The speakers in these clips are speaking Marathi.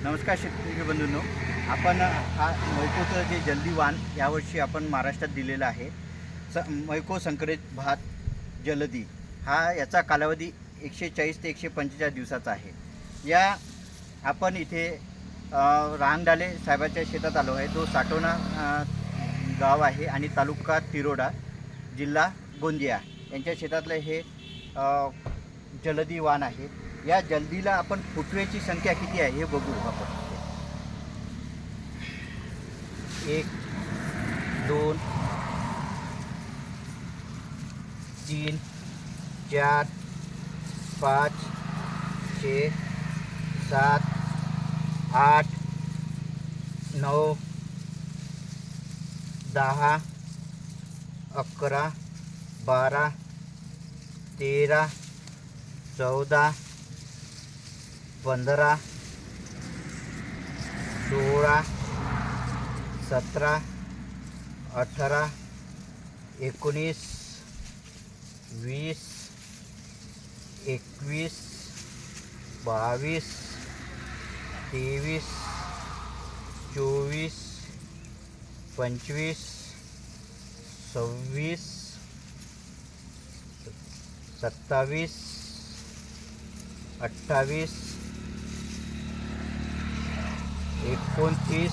नमस्कार शेतकरी बंधूंनो, आपण हा मैकोचं जे जल्दी वाण यावर्षी आपण महाराष्ट्रात दिलेलं आहे. मैको संकरित भात जलदी हा याचा कालावधी 140 ते 145 दिवसाचा आहे. या आपण इथे रांगडाले साहेबाच्या शेतात आलो आहे. तो साटोना गाव आहे आणि तालुका तिरोडा, जिल्हा गोंदिया यांच्या शेतातलं हे जलदी वाण आहे. या जल्दीला आपण फुटव्याची संख्या किती आहे हे बघू आपण. 1 2 3 4 5 6 7 8 9 10 11 12 13 14 15 16 17 18 19 20 21 22 23 24 25 26 27 28 29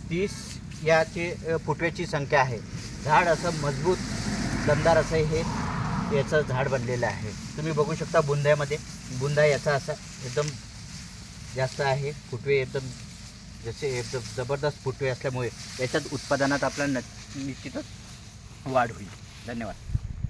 30 याची फुटव्याची संख्या आहे. झाड असं मजबूत दमदार असं हे याचं झाड बनलेलं आहे. तुम्ही बघू शकता बुंदा याचा असा एकदम जास्त आहे. फुटवे एकदम एकदम जबरदस्त फुटवे असल्यामुळे याच्यात उत्पादनात आपल्याला निश्चितच वाढ होईल. धन्यवाद.